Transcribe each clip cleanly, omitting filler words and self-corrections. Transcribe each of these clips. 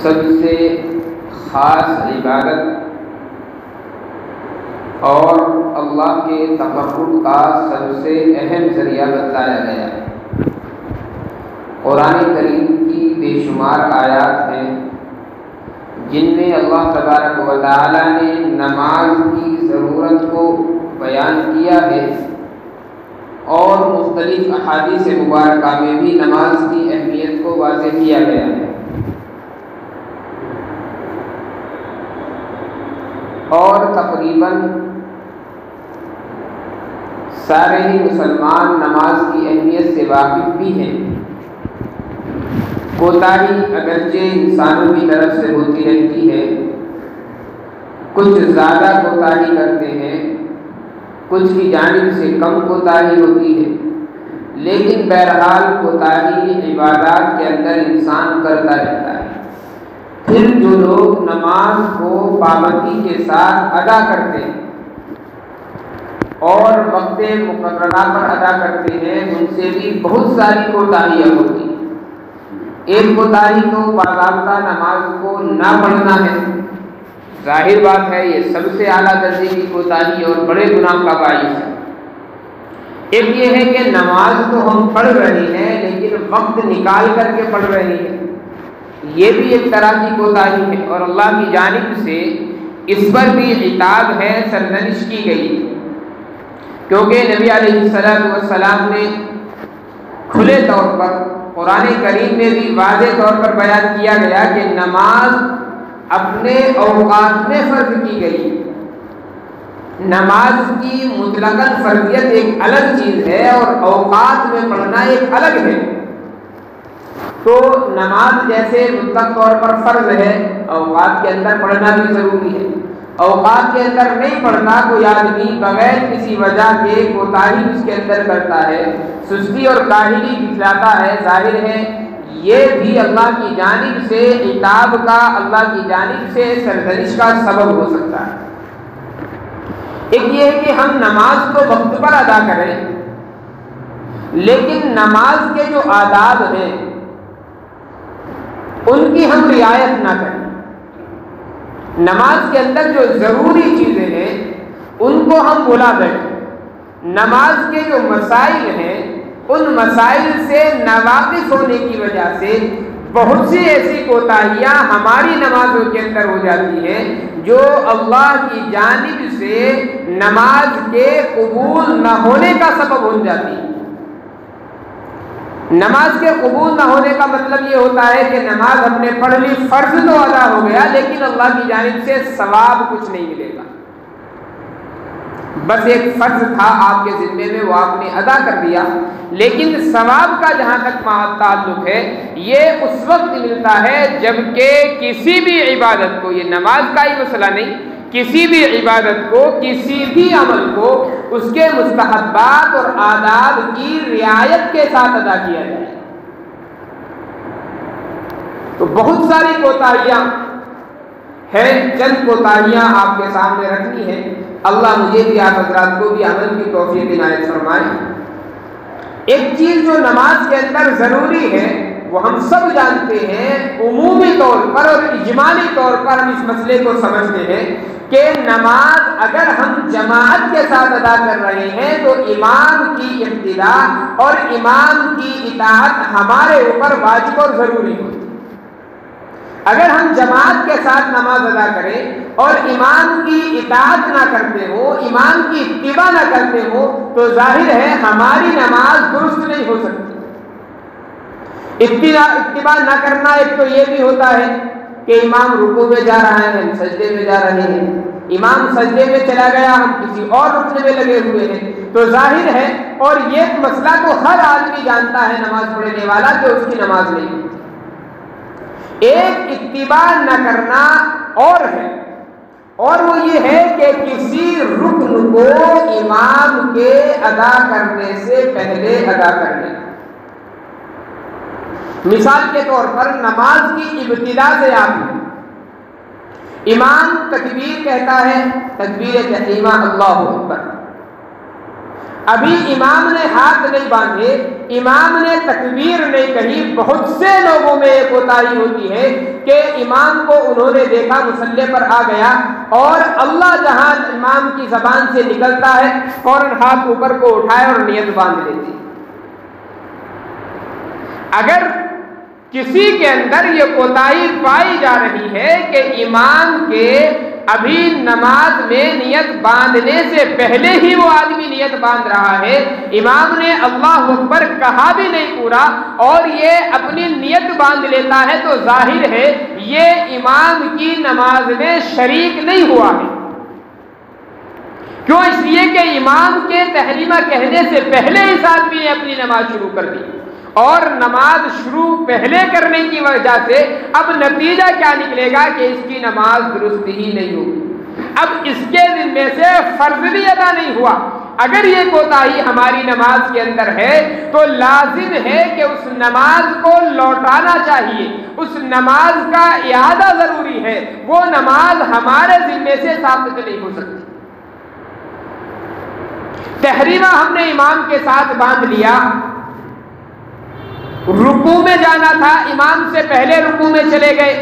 سب سے خاص عبادت اور اللہ کے تقرب کا سب سے اہم ذریعہ بتلایا گیا ہے۔ قرآن کریم کی بے شمار آیات ہیں جن میں اللہ تبارک و تعالیٰ نے نماز کی ضرورت کو بیان کیا ہے، اور مختلف احادیث مبارکہ میں بھی نماز کی اہمیت کو واضح کیا گیا ہے۔ اور تقریباً سارے ہی مسلمان نماز کی اہمیت سے واقف بھی ہیں۔ کوتاہی اگرچہ انسانوں کی طرف سے ہوتی رہتی ہے، کچھ زیادہ کوتاہی کرتے ہیں، کچھ کی جانب سے کم کوتاہی ہوتی ہے، لیکن بہرحال کوتاہی عبادات کے اندر انسان کرتا رہتا ہے۔ پھر جو لوگ نماز کو پابندی کے ساتھ ادا کرتے ہیں اور وقت مقررہ پر ادا کرتے ہیں، ان سے بھی بہت ساری کوتاہیاں ہوتی ہیں۔ ایک کوتاہی تو باضابطہ نماز کو نہ پڑھنا ہے، ظاہر بات ہے یہ سب سے اعلیٰ درجے کی کوتاہی اور بڑے گناہ کا باعث ہے۔ ایک یہ ہے کہ نماز تو ہم پڑھ رہے ہیں لیکن وقت نکال کر کے پڑھ رہے ہیں، یہ بھی ایک طرح کی کوتاہی ہے، اور اللہ کی جانب سے اس پر بھی عتاب ہے، سرزنش کی گئی، کیونکہ نبی علیہ السلام نے کھلے طور پر قرآن کریم میں بھی واضح طور پر بیان کیا گیا کہ نماز اپنے اوقات میں فرض کی گئی۔ نماز کی مطلقاً فرضیت ایک الگ چیز ہے اور اوقات میں پڑھنا ایک الگ ہے۔ تو نماز جیسے مطلق طور پر فرض ہے، اوقات کے اندر پڑھنا بھی ضروری ہے۔ اوقات کے اندر نہیں پڑھتا کوئی آدمی بغیر کسی وجہ کے کوتاہی اس کے اندر کرتا ہے، سستی اور کاہلی دکھلاتا ہے، ظاہر ہے یہ بھی اللہ کی جانب سے عتاب کا، اللہ کی جانب سے سرزنش کا سبب ہو سکتا ہے۔ ایک یہ ہے کہ ہم نماز تو وقت پر ادا کریں، لیکن نماز کے جو آداب ہیں ان کی ہم رعایت نہ کریں۔ نماز کے اندر جو ضروری چیزیں ہیں ان کو ہم بھلا بیٹھیں۔ نماز کے جو مسائل ہیں ان مسائل سے ناواقف ہونے کی وجہ سے بہت سی ایسی کوتاہیاں ہماری نمازوں کے اندر ہو جاتی ہیں جو اللہ کی جانب سے نماز کے قبول نہ ہونے کا سبب بن جاتی ہے۔ نماز کے قبول نہ ہونے کا مطلب یہ ہوتا ہے کہ نماز ہم نے پڑھ لی، فرض تو ادا ہو گیا، لیکن اللہ کی جانب سے ثواب کچھ نہیں ملے گا۔ بس ایک فرض تھا آپ کے ذمے میں، وہ آپ نے ادا کر دیا، لیکن ثواب کا جہاں تک تعلق ہے یہ اس وقت ملتا ہے جبکہ کسی بھی عبادت کو، یہ نماز کا ہی مسئلہ نہیں، کسی بھی عبادت کو، کسی بھی عمل کو اس کے مستحبات اور آداب کی رعایت کے ساتھ ادا کیا جائے۔ تو بہت ساری کوتاہیاں ہیں، چند کوتاہیاں آپ کے سامنے رکھنی ہیں۔ اللہ مجھے بھی آپ حضرات کو بھی عمل کی توفیق عنایت فرمائے۔ ایک چیز جو نماز کے اندر ضروری ہے وہ ہم سب جانتے ہیں، عمومی طور پر اور اجمالی طور پر ہم اس مسئلے کو سمجھتے ہیں کہ نماز اگر ہم جماعت کے ساتھ ادا کر رہے ہیں تو امام کی اقتداء اور امام کی اطاعت ہمارے اوپر واجب اور ضروری ہوتی ہے۔ اگر ہم جماعت کے ساتھ نماز ادا کریں اور امام کی اطاعت نہ کرتے ہو، امام کی اتباع نہ کرتے ہو، تو ظاہر ہے ہماری نماز درست نہیں ہو سکتی۔ اتباع نہ کرنا ایک تو یہ بھی ہوتا ہے کہ امام رکوع میں جا رہا ہے، ہم سجدے میں جا رہے ہیں، امام سجدے میں چلا گیا، ہم کسی اور رکن میں لگے ہوئے ہیں، تو ظاہر ہے، اور یہ مسئلہ تو ہر آدمی جانتا ہے نماز پڑھنے والا کہ اس کی نماز نہیں ہوتی۔ ایک اتباع نہ کرنا اور ہے، اور وہ یہ ہے کہ کسی رکن کو امام کے ادا کرنے سے پہلے ادا کرنے۔ مثال کے طور پر نماز کی ابتدا سے آپ امام تکبیر کہتا ہے، تکبیر تحریمہ اللہ اکبر، ابھی امام نے ہاتھ نہیں باندھے، امام نے تکبیر نہیں کہی، بہت سے لوگوں میں یہ کوتاہی ہوتی ہے کہ امام کو انہوں نے دیکھا مصلی پر آ گیا اور اللہ جہاں امام کی زبان سے نکلتا ہے فوراً ہاتھ اوپر کو اٹھائے اور نیت باندھ لیتے۔ اگر کسی کے اندر یہ کوتاہی پائی جا رہی ہے کہ امام کے ابھی نماز میں نیت باندھنے سے پہلے ہی وہ آدمی نیت باندھ رہا ہے، امام نے اللہ اکبر کہا بھی نہیں پورا اور یہ اپنی نیت باندھ لیتا ہے، تو ظاہر ہے یہ امام کی نماز میں شریک نہیں ہوا ہے۔ کیوں؟ اس لیے کہ امام کے تحریمہ کہنے سے پہلے اس آدمی نے اپنی نماز شروع کر دی، اور نماز شروع پہلے کرنے کی وجہ سے اب نتیجہ کیا نکلے گا کہ اس کی نماز درست ہی نہیں ہوگی۔ اب اس کے ذمے سے فرض بھی ادا نہیں ہوا۔ اگر یہ کوتاہی ہماری نماز کے اندر ہے تو لازم ہے کہ اس نماز کو لوٹانا چاہیے، اس نماز کا اعادہ ضروری ہے، وہ نماز ہمارے ذمے سے ثابت نہیں ہو سکتی۔ تحریمہ ہم نے امام کے ساتھ باندھ لیا، رکوع میں جانا تھا، امام سے پہلے رکوع میں چلے گئے،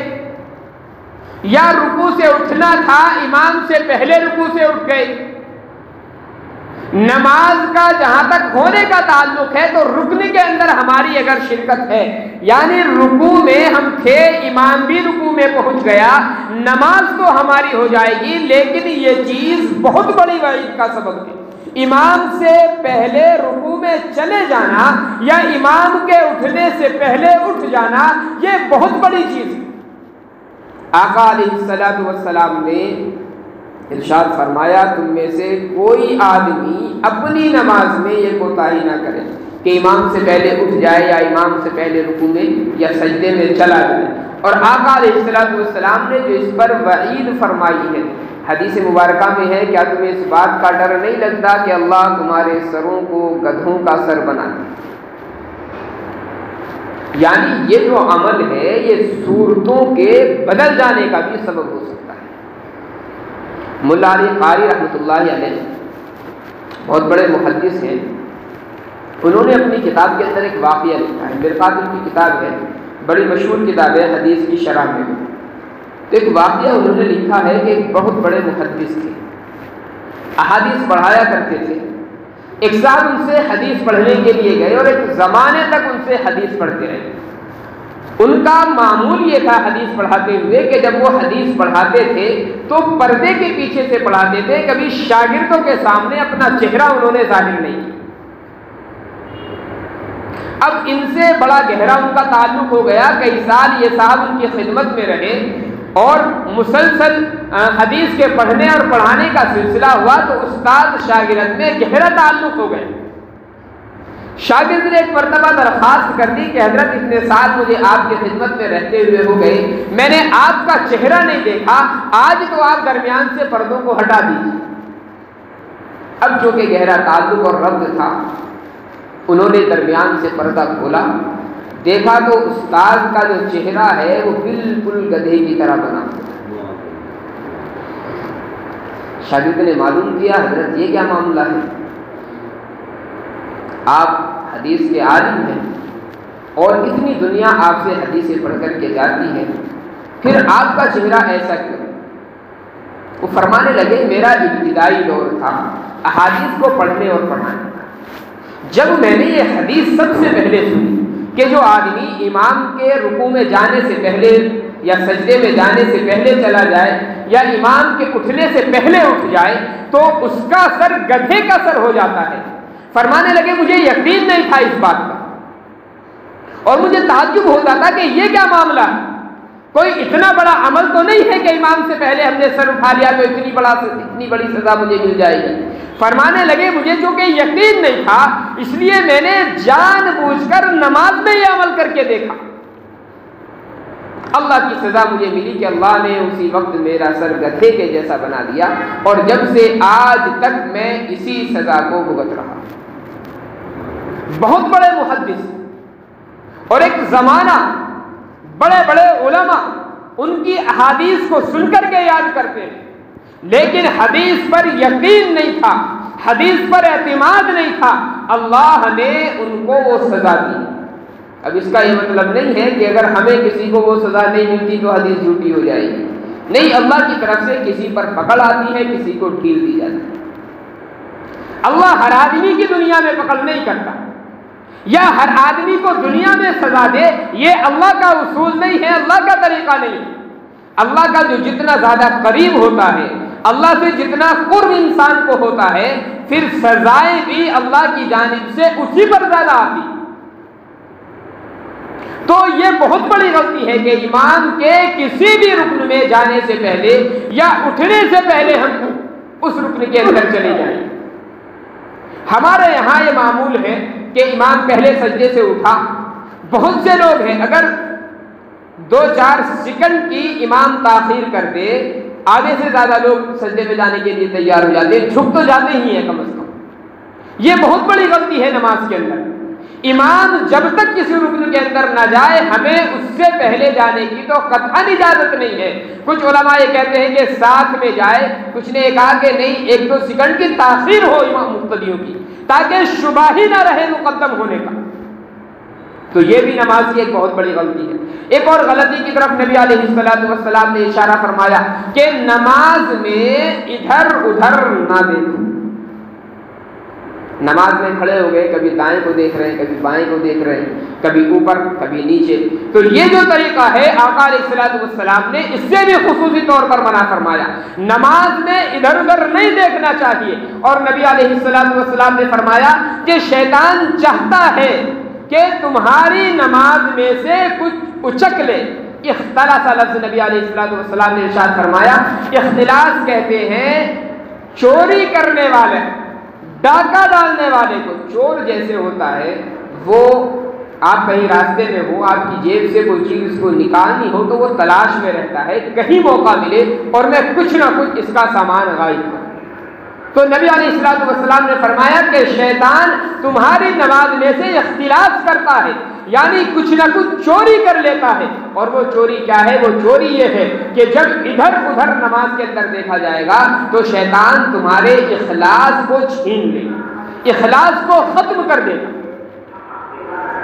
یا رکوع سے اٹھنا تھا، امام سے پہلے رکوع سے اٹھ گئے۔ نماز کا جہاں تک ہونے کا تعلق ہے تو رکن کے اندر ہماری اگر شرکت ہے، یعنی رکوع میں ہم تھے، امام بھی رکوع میں پہنچ گیا، نماز تو ہماری ہو جائے گی، لیکن یہ چیز بہت بڑی وعید کا سبب ہے۔ امام سے پہلے رکوع میں چلے جانا یا امام کے اٹھنے سے پہلے اٹھ جانا، یہ بہت بڑی چیز ہے۔ آقا علیہ الصلوۃ والسلام نے ارشاد فرمایا تم میں سے کوئی آدمی اپنی نماز میں یہ کوتاہی نہ کرے کہ امام سے پہلے اٹھ جائے یا امام سے پہلے رکوع میں یا سجدے میں چلا جائے۔ اور آقا علیہ الصلوۃ والسلام نے جو اس پر وعید فرمائی ہے، حدیث مبارکہ میں ہے، کیا تمہیں اس بات کا ڈر نہیں لگتا کہ اللہ تمہارے سروں کو گدھوں کا سر بنا دے؟ یعنی یہ جو عمل ہے یہ صورتوں کے بدل جانے کا بھی سبب ہو سکتا ہے۔ ملا علی قاری رحمۃ اللہ علیہ بہت بڑے محدث ہیں، انہوں نے اپنی کتاب کے اندر ایک واقعہ لکھا ہے، مرقات کی کتاب ہے، بڑی مشہور کتاب ہے حدیث کی شرح میں۔ تو ایک واقعہ انہوں نے لکھا ہے کہ ایک بہت بڑے محدث تھے، احادیث پڑھایا کرتے تھے۔ ایک صاحب ان سے حدیث پڑھنے کے لیے گئے اور ایک زمانے تک ان سے حدیث پڑھتے رہے۔ ان کا معمول یہ تھا حدیث پڑھاتے ہوئے کہ جب وہ حدیث پڑھاتے تھے تو پردے کے پیچھے سے پڑھاتے تھے، کبھی شاگردوں کے سامنے اپنا چہرہ انہوں نے ظاہر نہیں کیا۔ اب ان سے بڑا گہرا ان کا تعلق ہو گیا، کئی سال یہ صاحب ان کی خدمت میں رہے اور مسلسل حدیث کے پڑھنے اور پڑھانے کا سلسلہ ہوا، تو استاد شاگرد میں گہرا تعلق ہو گئے۔ شاگرد نے ایک مرتبہ درخواست کر دی کہ حضرت اتنے سال مجھے آپ کی خدمت میں رہتے ہوئے ہو گئے، میں نے آپ کا چہرہ نہیں دیکھا، آج تو آپ درمیان سے پردوں کو ہٹا دیجیے۔ اب جو کہ گہرا تعلق اور ربط تھا، انہوں نے درمیان سے پردہ کھولا، دیکھا تو استاد کا جو چہرہ ہے وہ بالکل گدھے کی طرح بنا۔ شاگرد نے معلوم کیا حضرت یہ کیا معاملہ ہے؟ آپ حدیث کے عالم ہیں اور اتنی دنیا آپ سے حدیثیں پڑھ کر کے جاتی ہے، پھر آپ کا چہرہ ایسا کیوں؟ وہ فرمانے لگے میرا ابتدائی دور تھا احادیث کو پڑھنے اور پڑھانے کا، جب میں نے یہ حدیث سب سے پہلے سنی کہ جو آدمی امام کے رکوع میں جانے سے پہلے یا سجدے میں جانے سے پہلے چلا جائے یا امام کے اٹھنے سے پہلے اٹھ جائے تو اس کا سر گدھے کا سر ہو جاتا ہے۔ فرمانے لگے مجھے یقین نہیں تھا اس بات کا اور مجھے تعجب ہوتا تھا کہ یہ کیا معاملہ ہے، کوئی اتنا بڑا عمل تو نہیں ہے کہ امام سے پہلے ہم نے سر اٹھا لیا تو اتنی بڑی سزا مجھے مل جائے گی۔ فرمانے لگے مجھے چونکہ یقین نہیں تھا اس لیے میں نے جان بوجھ کر نماز میں یہ عمل کر کے دیکھا، اللہ کی سزا مجھے ملی کہ اللہ نے اسی وقت میرا سر گدھے کے جیسا بنا دیا اور جب سے آج تک میں اسی سزا کو بھگت رہا۔ بہت بڑے محدث اور ایک زمانہ بڑے بڑے علماء ان کی احادیث کو سن کر کے یاد کرتے ہیں، لیکن حدیث پر یقین نہیں تھا، حدیث پر اعتماد نہیں تھا، اللہ نے ان کو وہ سزا دی۔ اب اس کا یہ مطلب نہیں ہے کہ اگر ہمیں کسی کو وہ سزا نہیں ملتی تو حدیث جھوٹی ہو جائے گی، نہیں، اللہ کی طرف سے کسی پر پکڑ آتی ہے، کسی کو ڈھیل دی جاتی ہے۔ اللہ ہر آدمی کی دنیا میں پکڑ نہیں کرتا یا ہر آدمی کو دنیا میں سزا دے، یہ اللہ کا اصول نہیں ہے، اللہ کا طریقہ نہیں ہے۔ اللہ کا جو جتنا زیادہ قریب ہوتا ہے، اللہ سے جتنا قرب انسان کو ہوتا ہے، پھر سزائیں بھی اللہ کی جانب سے اسی پر زیادہ آتی۔ تو یہ بہت بڑی غلطی ہے کہ ایمان کے کسی بھی رکن میں جانے سے پہلے یا اٹھنے سے پہلے ہم اس رکن کے اندر چلے جائیں۔ ہمارے یہاں یہ معمول ہے کہ امام پہلے سجدے سے اٹھا، بہت سے لوگ ہیں اگر 2-4 سیکنڈ کی امام تاخیر کر دے، آدھے سے زیادہ لوگ سجدے میں جانے کے لیے تیار ہو جاتے ہیں، جھک تو جاتے ہی ہیں کم از کم۔ یہ بہت بڑی غلطی ہے نماز کے اندر۔ امام جب تک کسی رکن کے اندر نہ جائے، ہمیں اس سے پہلے جانے کی تو قطعاً اجازت نہیں ہے۔ کچھ علماء یہ کہتے ہیں کہ ساتھ میں جائے، کچھ نے کہا کہ نہیں، 1-2 سیکنڈ کی تاخیر ہو امام مقتدیوں کی، تاکہ شبہ ہی نہ رہے مقدم ہونے کا۔ تو یہ بھی نماز کی ایک بہت بڑی غلطی ہے۔ ایک اور غلطی کی طرف نبی علیہ الصلوۃ والسلام نے اشارہ فرمایا کہ نماز میں ادھر ادھر نہ دیکھو۔ نماز میں کھڑے ہو گئے، کبھی دائیں کو دیکھ رہے ہیں، کبھی بائیں کو دیکھ رہے ہیں، کبھی اوپر کبھی نیچے، تو یہ جو طریقہ ہے آقا علیہ الصلوۃ والسلام نے اس سے بھی خصوصی طور پر منع فرمایا۔ نماز میں ادھر ادھر نہیں دیکھنا چاہیے، اور نبی علیہ الصلوۃ والسلام نے فرمایا کہ شیطان چاہتا ہے کہ تمہاری نماز میں سے کچھ اچک لے۔ اختلاس لفظ نبی علیہ الصلوۃ والسلام نے ارشاد فرمایا، اختلاس کہتے ہیں چوری کرنے والے، ڈاکہ ڈالنے والے کو۔ چور جیسے ہوتا ہے، وہ آپ کہیں راستے میں ہو، آپ کی جیب سے کوئی چیز اس کو نکالنی ہو تو وہ تلاش میں رہتا ہے، کہیں موقع ملے اور میں کچھ نہ کچھ اس کا سامان غائب کروں۔ تو نبی علیہ الصلوۃ والسلام نے فرمایا کہ شیطان تمہاری نماز میں سے اختلاس کرتا ہے، یعنی کچھ نہ کچھ چوری کر لیتا ہے۔ اور وہ چوری کیا ہے؟ وہ چوری یہ ہے کہ جب ادھر ادھر نماز کے اندر دیکھا جائے گا تو شیطان تمہارے اخلاص کو چھین لے گا، اخلاص کو ختم کر دے گا۔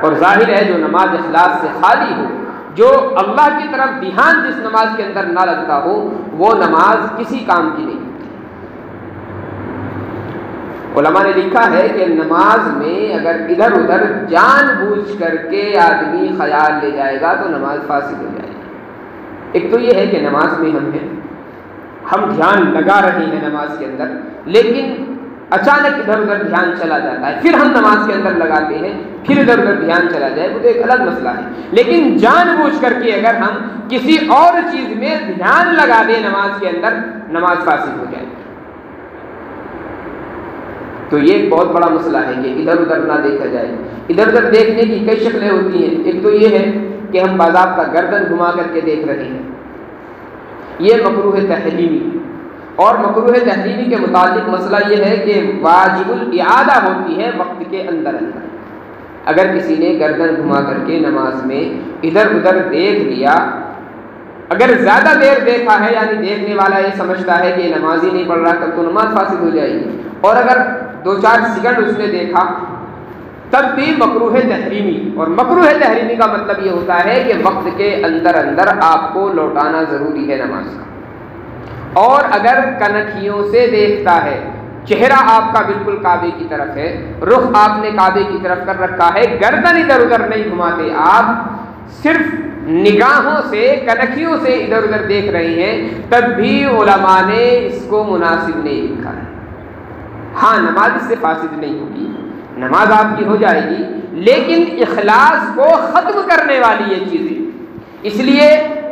اور ظاہر ہے جو نماز اخلاص سے خالی ہو، جو اللہ کی طرف دھیان جس نماز کے اندر نہ لگتا ہو، وہ نماز کسی کام کی نہیں۔ علماء نے لکھا ہے کہ نماز میں اگر ادھر ادھر جان بوجھ کر کے آدمی خیال لے جائے گا تو نماز فاسد ہو جائے گی۔ ایک تو یہ ہے کہ نماز میں ہم دھیان لگا رہے ہیں نماز کے اندر، لیکن اچانک ادھر ادھر دھیان چلا جاتا ہے، پھر ہم نماز کے اندر لگاتے ہیں، پھر ادھر ادھر دھیان چلا جائے، وہ تو ایک الگ مسئلہ ہے۔ لیکن جان بوجھ کر کے اگر ہم کسی اور چیز میں دھیان لگا دیں نماز کے اندر، نماز فاسد ہو جائے گی۔ تو یہ ایک بہت بڑا مسئلہ ہے کہ ادھر ادھر نہ دیکھا جائے۔ ادھر ادھر دیکھنے کی کئی شکلیں ہوتی ہیں۔ ایک تو یہ ہے کہ ہم باضابطہ گردن گھما کر کے دیکھ رہے ہیں، یہ مکروہ تحریمی۔ اور مکروہ تحریمی کے متعلق مسئلہ یہ ہے کہ واجب الاعادہ ہوتی ہے وقت کے اندر اندر۔ اگر کسی نے گردن گھما کر کے نماز میں ادھر ادھر دیکھ لیا، اگر زیادہ دیر دیکھا ہے، یعنی دیکھنے والا یہ سمجھتا ہے کہ نماز ہی نہیں پڑھ رہا، تب تو نماز فاسد ہو جائے گی۔ اور اگر 2-4 سیکنڈ اس نے دیکھا تب بھی مکروہ تحریمی۔ اور مکروہ تحریمی کا مطلب یہ ہوتا ہے کہ وقت کے اندر اندر آپ کو لوٹانا ضروری ہے نماز کا۔ اور اگر کنکھیوں سے دیکھتا ہے، چہرہ آپ کا بالکل کعبے کی طرف ہے، رخ آپ نے کعبے کی طرف کر رکھا ہے، گردن ادھر ادھر نہیں گھماتے، آپ صرف نگاہوں سے، کنکھیوں سے ادھر ادھر دیکھ رہے ہیں، تب بھی علماء نے اس کو مناسب نہیں لکھا ہے۔ ہاں، نماز اس سے فاسد نہیں ہوگی، نماز آپ کی ہو جائے گی، لیکن اخلاص کو ختم کرنے والی یہ چیزیں، اس لیے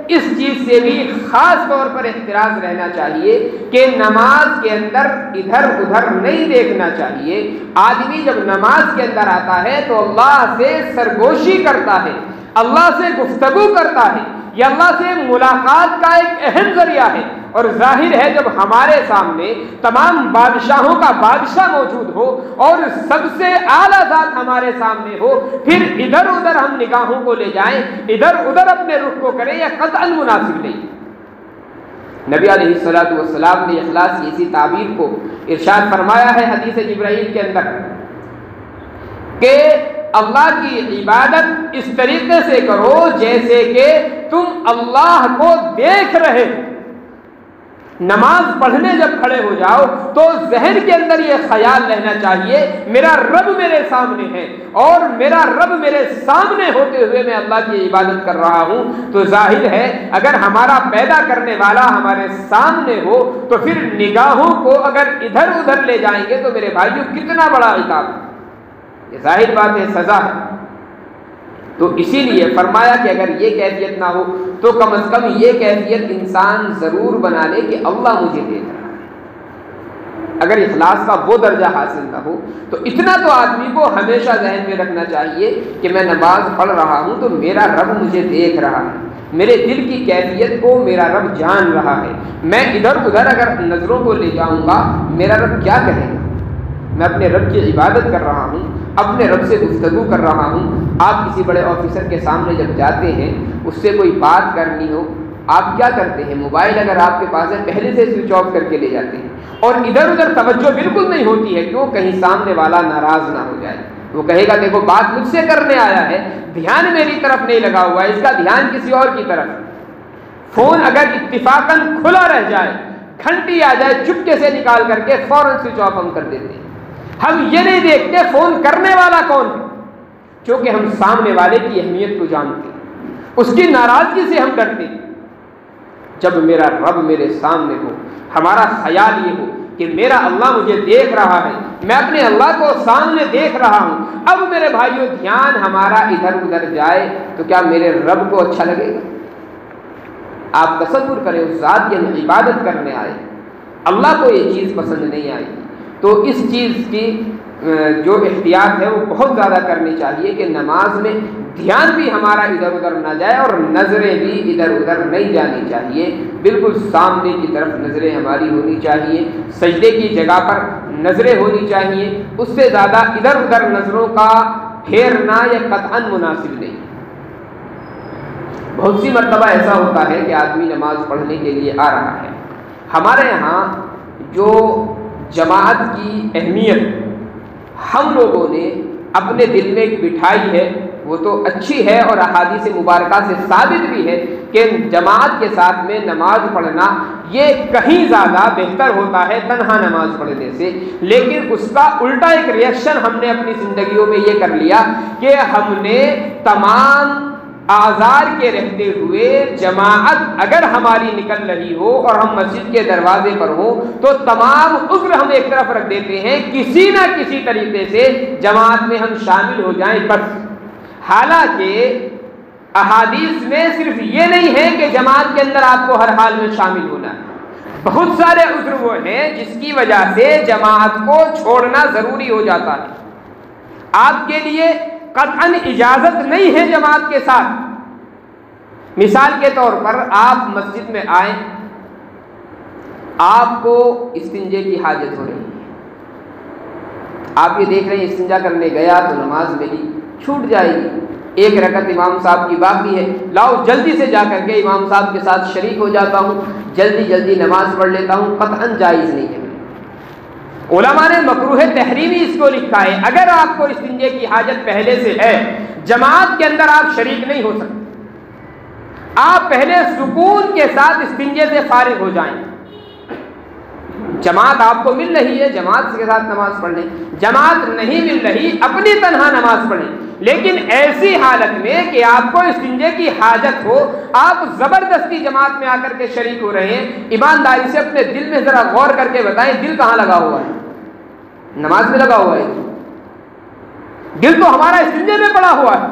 اس چیز سے بھی خاص طور پر احتراز رہنا چاہیے کہ نماز کے اندر ادھر ادھر نہیں دیکھنا چاہیے۔ آدمی جب نماز کے اندر آتا ہے تو اللہ سے سرگوشی کرتا ہے، اللہ سے گفتگو کرتا ہے، یہ اللہ سے ملاقات کا ایک اہم ذریعہ ہے۔ اور ظاہر ہے جب ہمارے سامنے تمام بادشاہوں کا بادشاہ موجود ہو اور سب سے اعلیٰ ذات ہمارے سامنے ہو، پھر ادھر ادھر ہم نگاہوں کو لے جائیں، ادھر ادھر اپنے رخ کو کریں، یہ قطعاً مناسب نہیں۔ نبی علیہ الصلوۃ والسلام نے اخلاص کی اسی تعبیر کو ارشاد فرمایا ہے حدیث جبرائیل کے اندر کہ اللہ کی عبادت اس طریقے سے کرو جیسے کہ تم اللہ کو دیکھ رہے۔ نماز پڑھنے جب کھڑے ہو جاؤ تو ذہن کے اندر یہ خیال رہنا چاہیے میرا رب میرے سامنے ہے، اور میرا رب میرے سامنے ہوتے ہوئے میں اللہ کی عبادت کر رہا ہوں۔ تو ظاہر ہے اگر ہمارا پیدا کرنے والا ہمارے سامنے ہو تو پھر نگاہوں کو اگر ادھر ادھر لے جائیں گے تو میرے بھائیوں کتنا بڑا عذاب ہے، یہ ظاہر بات ہے، سزا ہے۔ تو اسی لیے فرمایا کہ اگر یہ کیفیت نہ ہو تو کم از کم یہ کیفیت انسان ضرور بنا لے کہ اللہ مجھے دیکھ رہا ہے۔ اگر اخلاص کا وہ درجہ حاصل نہ ہو تو اتنا تو آدمی کو ہمیشہ ذہن میں رکھنا چاہیے کہ میں نماز پڑھ رہا ہوں تو میرا رب مجھے دیکھ رہا ہے، میرے دل کی کیفیت کو میرا رب جان رہا ہے۔ میں ادھر ادھر اگر نظروں کو لے جاؤں گا میرا رب کیا کہے گا؟ میں اپنے رب کی عبادت کر رہا ہوں، اپنے رب سے گفتگو کر رہا ہوں۔ آپ کسی بڑے آفیسر کے سامنے جب جاتے ہیں اس سے کوئی بات کرنی ہو، آپ کیا کرتے ہیں؟ موبائل اگر آپ کے پاس ہے پہلے سے سوئچ آف کر کے لے جاتے ہیں، اور ادھر ادھر توجہ بالکل نہیں ہوتی ہے، کیوں؟ کہیں سامنے والا ناراض نہ ہو جائے، وہ کہے گا دیکھو بات مجھ سے کرنے آیا ہے، دھیان میری طرف نہیں لگا ہوا ہے، اس کا دھیان کسی اور کی طرف۔ فون اگر اتفاقاً کھلا رہ جائے، گھنٹی آ جائے، چپکے سے نکال کر کے فوراً سوئچ آف ہم کر دیتے ہیں۔ ہم یہ نہیں دیکھتے فون کرنے والا کون ہے، کیونکہ ہم سامنے والے کی اہمیت کو جانتے ہیں، اس کی ناراضگی سے ہم ڈرتے ہیں۔ جب میرا رب میرے سامنے ہو، ہمارا خیال یہ ہو کہ میرا اللہ مجھے دیکھ رہا ہے، میں اپنے اللہ کو سامنے دیکھ رہا ہوں، اب میرے بھائیوں دھیان ہمارا ادھر ادھر جائے تو کیا میرے رب کو اچھا لگے گا؟ آپ تصور کریں اس ذات کی ہم عبادت کرنے آئے، اللہ کو یہ چیز پسند نہیں آئی، تو اس چیز کی جو احتیاط ہے وہ بہت زیادہ کرنی چاہیے کہ نماز میں دھیان بھی ہمارا ادھر ادھر نہ جائے اور نظریں بھی ادھر ادھر نہیں جانی چاہیے، بالکل سامنے کی طرف نظریں ہماری ہونی چاہیے، سجدے کی جگہ پر نظریں ہونی چاہیے، اس سے زیادہ ادھر ادھر نظروں کا پھیرنا یا قطعاً مناسب نہیں۔ بہت سی مرتبہ ایسا ہوتا ہے کہ آدمی نماز پڑھنے کے لیے آ رہا ہے، ہمارے یہاں جو جماعت کی اہمیت ہم لوگوں نے اپنے دل میں بٹھائی ہے وہ تو اچھی ہے، اور احادیث مبارکہ سے ثابت بھی ہے کہ جماعت کے ساتھ میں نماز پڑھنا یہ کہیں زیادہ بہتر ہوتا ہے تنہا نماز پڑھنے سے، لیکن اس کا الٹا ایک ریئیکشن ہم نے اپنی زندگیوں میں یہ کر لیا کہ ہم نے تمام آزار کے رہتے ہوئے جماعت اگر ہماری نکل رہی ہو اور ہم مسجد کے دروازے پر ہوں تو تمام عذر ہم ایک طرف رکھ دیتے ہیں، کسی نہ کسی طریقے سے جماعت میں ہم شامل ہو جائیں بس۔ حالانکہ احادیث میں صرف یہ نہیں ہے کہ جماعت کے اندر آپ کو ہر حال میں شامل ہونا ہے، بہت سارے عذر وہ ہیں جس کی وجہ سے جماعت کو چھوڑنا ضروری ہو جاتا ہے۔ آپ کے لیے قطعاً اجازت نہیں ہے جماعت کے ساتھ۔ مثال کے طور پر آپ مسجد میں آئیں، آپ کو استنجے کی حاجت ہو رہی ہے، آپ یہ دیکھ رہے ہیں استنجا کرنے گیا تو نماز میری چھوٹ جائے گی، ایک رکعت امام صاحب کی باقی ہے، لاؤ جلدی سے جا کر کے امام صاحب کے ساتھ شریک ہو جاتا ہوں، جلدی نماز پڑھ لیتا ہوں، قطعاً جائز نہیں ہے۔ علماء نے مکروہ تحریمی اس کو لکھا ہے، اگر آپ کو استنجے کی حاجت پہلے سے ہے، جماعت کے اندر آپ شریک نہیں ہو سکتے، آپ پہلے سکون کے ساتھ استنجے سے فارغ ہو جائیں۔ جماعت آپ کو مل رہی ہے، جماعت کے ساتھ نماز پڑھ لیں، جماعت نہیں مل رہی اپنی تنہا نماز پڑھیں، لیکن ایسی حالت میں کہ آپ کو استنجے کی حاجت ہو، آپ زبردستی جماعت میں آ کر کے شریک ہو رہے ہیں، ایمانداری سے اپنے دل میں ذرا غور کر کے بتائیں دل کہاں لگا ہوا ہے؟ نماز میں لگا ہوا ہے، دل تو ہمارا استنجے میں پڑا ہوا ہے۔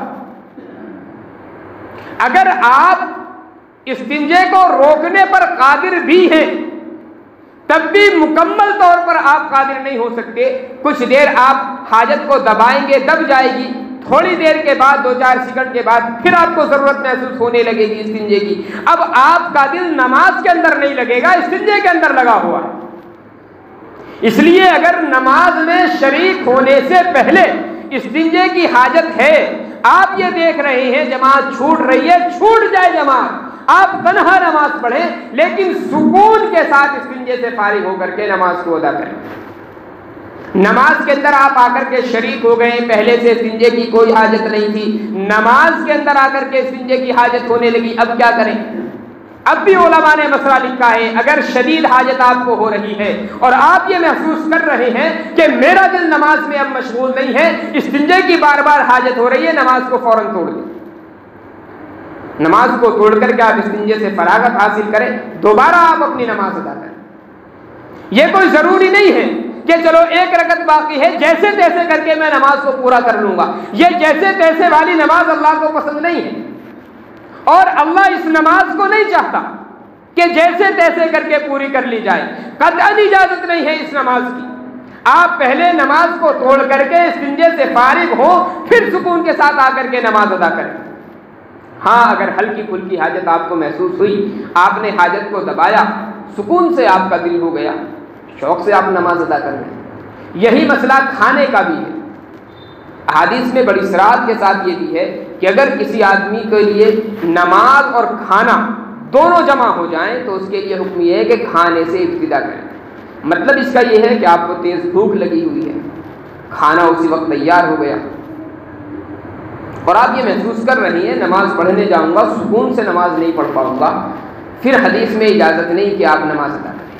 اگر آپ استنجے کو روکنے پر قادر بھی ہیں تب بھی مکمل طور پر آپ قادر نہیں ہو سکتے، کچھ دیر آپ حاجت کو دبائیں گے، دب جائے گی، تھوڑی دیر کے بعد 2-4 سیکنڈ کے بعد پھر آپ کو ضرورت محسوس ہونے لگے گی استنجے کی، اب آپ کا دل نماز کے اندر نہیں لگے گا، استنجے کے اندر لگا ہوا ہے۔ اس لیے اگر نماز میں شریک ہونے سے پہلے استنجے کی حاجت ہے، آپ یہ دیکھ رہے ہیں جماعت چھوٹ رہی ہے، چھوٹ جائے جماعت، آپ تنہا نماز پڑھیں لیکن سکون کے ساتھ استنجے سے فارغ ہو کر کے نماز کو ادا کریں۔ نماز کے اندر آپ آ کر کے شریک ہو گئے، پہلے سے استنجے کی کوئی حاجت نہیں تھی، نماز کے اندر آ کر کے استنجے کی حاجت ہونے لگی، اب کیا کریں؟ اب بھی علماء نے مسئلہ لکھا ہے، اگر شدید حاجت آپ کو ہو رہی ہے اور آپ یہ محسوس کر رہے ہیں کہ میرا دل نماز میں اب مشغول نہیں ہے، استنجے کی بار بار حاجت ہو رہی ہے، نماز کو فوراً توڑ دیں۔ نماز کو توڑ کر کے آپ استنجے سے فراغت حاصل کریں، دوبارہ آپ اپنی نماز ادا کریں۔ یہ کوئی ضروری نہیں ہے کہ چلو ایک رکعت باقی ہے جیسے تیسے کر کے میں نماز کو پورا کر لوں گا، یہ جیسے تیسے والی نماز اللہ کو پسند نہیں ہے، اور اللہ اس نماز کو نہیں چاہتا کہ جیسے تیسے کر کے پوری کر لی جائے، قطعاً اجازت نہیں ہے اس نماز کی۔ آپ پہلے نماز کو توڑ کر کے استنجے سے فارغ ہو، پھر سکون کے ساتھ آ کر کے نماز ادا کریں۔ ہاں اگر ہلکی پھلکی حاجت آپ کو محسوس ہوئی، آپ نے حاجت کو دبایا، سکون سے آپ کا دل ہو گیا، شوق سے آپ نماز ادا کر لیں۔ یہی مسئلہ کھانے کا بھی ہے، حدیث میں بڑی صراحت کے ساتھ یہ بھی ہے کہ اگر کسی آدمی کے لیے نماز اور کھانا دونوں جمع ہو جائیں تو اس کے لیے حکم یہ ہے کہ کھانے سے ابتدا کریں۔ مطلب اس کا یہ ہے کہ آپ کو تیز بھوک لگی ہوئی ہے، کھانا اسی وقت تیار ہو گیا اور آپ یہ محسوس کر رہی ہیں نماز پڑھنے جاؤں گا، سکون سے نماز نہیں پڑھ پاؤں گا، پھر حدیث میں اجازت نہیں کہ آپ نماز ادا کریں،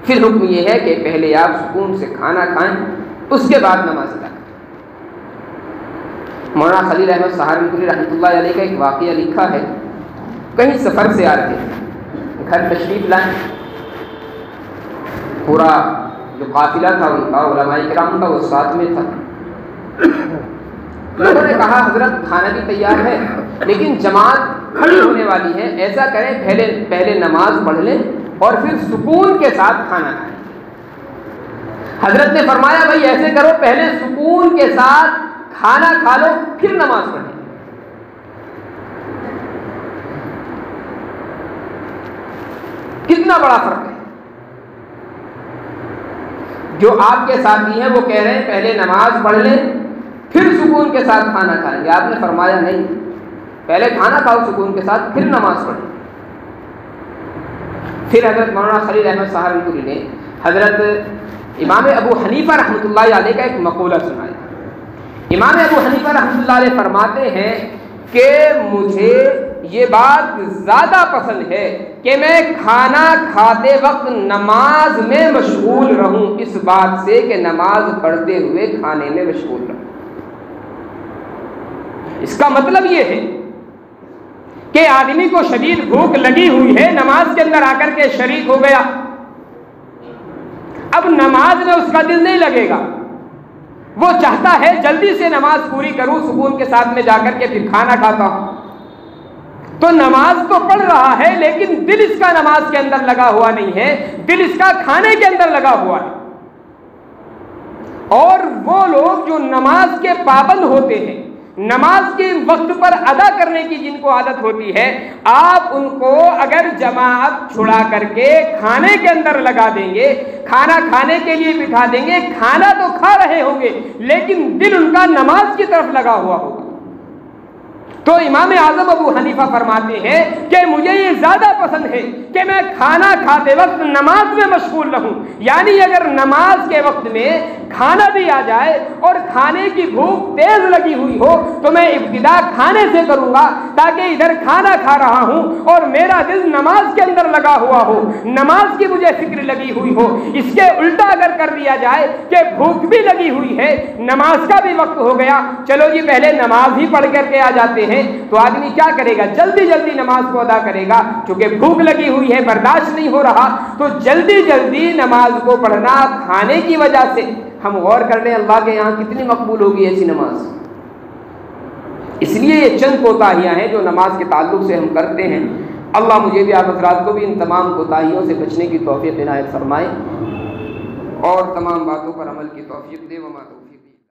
پھر حکم یہ ہے کہ پہلے آپ سکون سے کھانا کھائیں، اس کے بعد نماز ادا کریں۔ مولانا خلیل احمد سہارنپوری رحمۃ اللہ علیہ کا ایک واقعہ لکھا ہے، کہیں سفر سے آ رہے تھے، گھر تشریف لائیں، پورا جو قافلہ تھا ان کا، علماء کرام کا، وہ ساتھ میں تھا۔ لوگوں نے کہا حضرت کھانا بھی تیار ہے لیکن جماعت کھڑی ہونے والی ہے، ایسا کریں پہلے نماز پڑھ لیں اور پھر سکون کے ساتھ کھانا کھائیں۔ حضرت نے فرمایا بھائی ایسے کرو، پہلے سکون کے ساتھ کھانا کھا لو پھر نماز پڑھیں۔ کتنا بڑا فرق ہے۔ جو آپ کے ساتھی ہیں وہ کہہ رہے ہیں پہلے نماز پڑھ لیں پھر سکون کے ساتھ کھانا کھائیں گے، آپ نے فرمایا نہیں، پہلے کھانا کھاؤ سکون کے ساتھ پھر نماز پڑھیں۔ پھر حضرت مولانا خلیل احمد سہارنپوری نے حضرت امام ابو حنیفہ رحمۃ اللہ علیہ کا ایک مقولہ سنایا۔ امام ابو حنیفہ رحمۃ اللہ علیہ فرماتے ہیں کہ مجھے یہ بات زیادہ پسند ہے کہ میں کھانا کھاتے وقت نماز میں مشغول رہوں اس بات سے کہ نماز پڑھتے ہوئے کھانے میں مشغول رہوں۔ اس کا مطلب یہ ہے کہ آدمی کو شدید بھوک لگی ہوئی ہے، نماز کے اندر آ کر کے شریک ہو گیا، اب نماز میں اس کا دل نہیں لگے گا، وہ چاہتا ہے جلدی سے نماز پوری کروں، سکون کے ساتھ میں جا کر کے پھر کھانا کھاتا ہوں، تو نماز تو پڑھ رہا ہے لیکن دل اس کا نماز کے اندر لگا ہوا نہیں ہے، دل اس کا کھانے کے اندر لگا ہوا ہے۔ اور وہ لوگ جو نماز کے پابند ہوتے ہیں، نماز کے وقت پر ادا کرنے کی جن کو عادت ہوتی ہے، آپ ان کو اگر جماعت چھڑا کر کے کھانے کے اندر لگا دیں گے، کھانا کھانے کے لیے بٹھا دیں گے، کھانا تو کھا رہے ہوں گے لیکن دل ان کا نماز کی طرف لگا ہوا ہوگا۔ تو امام اعظم ابو حنیفہ فرماتے ہیں کہ مجھے یہ زیادہ پسند ہے کہ میں کھانا کھاتے وقت نماز میں مشغول رہوں، یعنی اگر نماز کے وقت میں کھانا بھی آ جائے اور کھانے کی بھوک تیز لگی ہوئی ہو تو میں ابتدا کھانے سے کروں گا تاکہ ادھر کھانا کھا رہا ہوں اور میرا دل نماز کے اندر لگا ہوا ہو، نماز کی مجھے فکر لگی ہوئی ہو۔ اس کے الٹا اگر کر دیا جائے کہ بھوک بھی لگی ہوئی ہے، نماز کا بھی وقت ہو گیا، چلو جی پہلے نماز ہی پڑھ کر کے آ جاتے ہیں، تو آدمی کیا کرے گا؟ جلدی جلدی نماز کو ادا کرے گا، چونکہ بھوک لگی ہوئی ہے، برداشت نہیں ہو رہا، تو جلدی جلدی نماز کو پڑھنا کھانے کی وجہ سے۔ ہم غور کر لیں اللہ کے یہاں کتنی مقبول ہوگی ایسی نماز۔ اس لیے یہ چند کوتاہیاں ہیں جو نماز کے تعلق سے ہم کرتے ہیں۔ اللہ مجھے بھی آپ حضرات کو بھی ان تمام کوتاہیوں سے بچنے کی توفیق عنایت فرمائے اور تمام باتوں پر عمل کی توفیق دے۔ وما